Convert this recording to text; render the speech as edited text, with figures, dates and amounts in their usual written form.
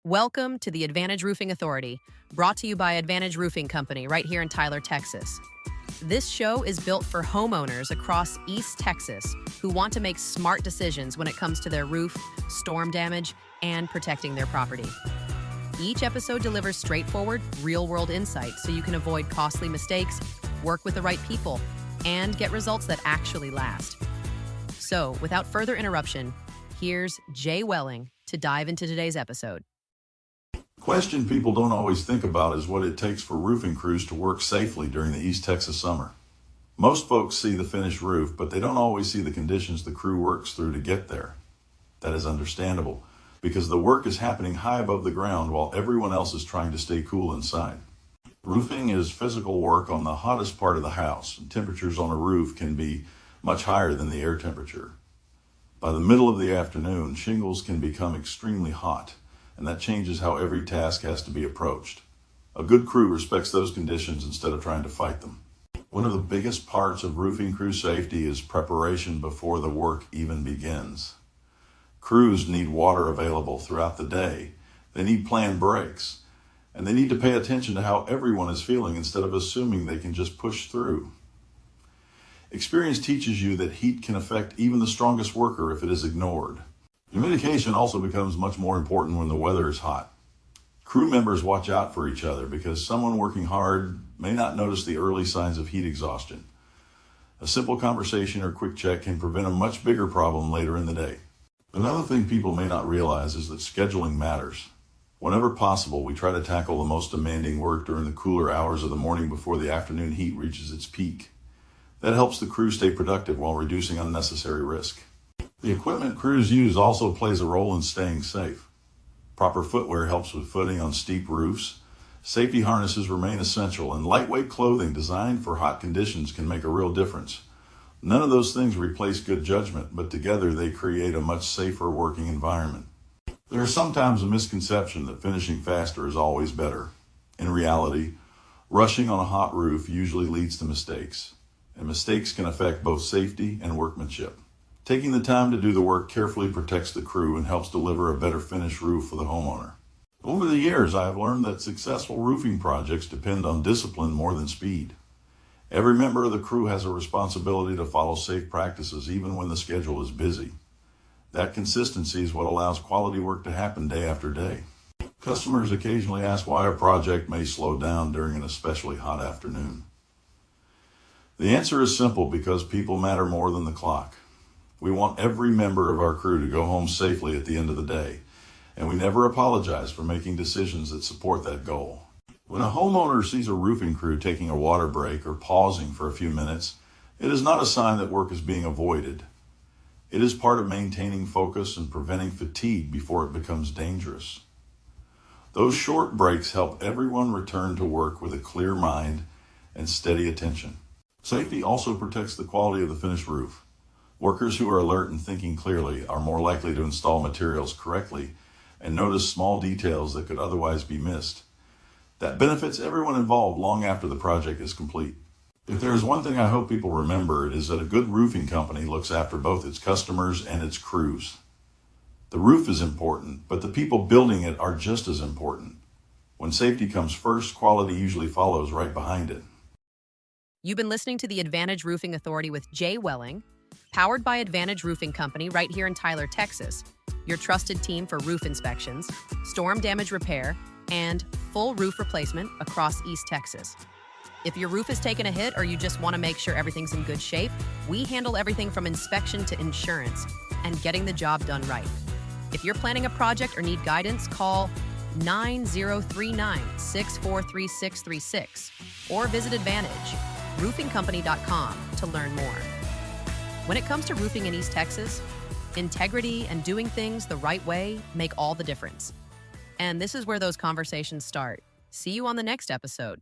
Welcome to the Advantage Roofing Authority, brought to you by Advantage Roofing Company right here in Tyler, Texas. This show is built for homeowners across East Texas who want to make smart decisions when it comes to their roof, storm damage, and protecting their property. Each episode delivers straightforward, real-world insights so you can avoid costly mistakes, work with the right people, and get results that actually last. So, without further interruption, here's Jay Welling to dive into today's episode. Question people don't always think about is what it takes for roofing crews to work safely during the East Texas summer. Most folks see the finished roof, but they don't always see the conditions the crew works through to get there. That is understandable, because the work is happening high above the ground while everyone else is trying to stay cool inside. Roofing is physical work on the hottest part of the house, and temperatures on a roof can be much higher than the air temperature. By the middle of the afternoon, shingles can become extremely hot, and that changes how every task has to be approached. A good crew respects those conditions instead of trying to fight them. One of the biggest parts of roofing crew safety is preparation before the work even begins. Crews need water available throughout the day. They need planned breaks, and they need to pay attention to how everyone is feeling instead of assuming they can just push through. Experience teaches you that heat can affect even the strongest worker if it is ignored. Humidification also becomes much more important when the weather is hot. Crew members watch out for each other because someone working hard may not notice the early signs of heat exhaustion. A simple conversation or quick check can prevent a much bigger problem later in the day. Another thing people may not realize is that scheduling matters. Whenever possible, we try to tackle the most demanding work during the cooler hours of the morning before the afternoon heat reaches its peak. That helps the crew stay productive while reducing unnecessary risk. The equipment crews use also plays a role in staying safe. Proper footwear helps with footing on steep roofs. Safety harnesses remain essential, and lightweight clothing designed for hot conditions can make a real difference. None of those things replace good judgment, but together they create a much safer working environment. There is sometimes a misconception that finishing faster is always better. In reality, rushing on a hot roof usually leads to mistakes, and mistakes can affect both safety and workmanship. Taking the time to do the work carefully protects the crew and helps deliver a better finished roof for the homeowner. Over the years, I have learned that successful roofing projects depend on discipline more than speed. Every member of the crew has a responsibility to follow safe practices even when the schedule is busy. That consistency is what allows quality work to happen day after day. Customers occasionally ask why a project may slow down during an especially hot afternoon. The answer is simple: because people matter more than the clock. We want every member of our crew to go home safely at the end of the day, and we never apologize for making decisions that support that goal. When a homeowner sees a roofing crew taking a water break or pausing for a few minutes, it is not a sign that work is being avoided. It is part of maintaining focus and preventing fatigue before it becomes dangerous. Those short breaks help everyone return to work with a clear mind and steady attention. Safety also protects the quality of the finished roof. Workers who are alert and thinking clearly are more likely to install materials correctly and notice small details that could otherwise be missed. That benefits everyone involved long after the project is complete. If there is one thing I hope people remember, it is that a good roofing company looks after both its customers and its crews. The roof is important, but the people building it are just as important. When safety comes first, quality usually follows right behind it. You've been listening to the Advantage Roofing Authority with Jay Welling, powered by Advantage Roofing Company right here in Tyler, Texas, your trusted team for roof inspections, storm damage repair, and full roof replacement across East Texas. If your roof has taken a hit or you just want to make sure everything's in good shape, we handle everything from inspection to insurance and getting the job done right. If you're planning a project or need guidance, call 9039-643636 or visit AdvantageRoofingCompany.com to learn more. When it comes to roofing in East Texas, integrity and doing things the right way make all the difference. And this is where those conversations start. See you on the next episode.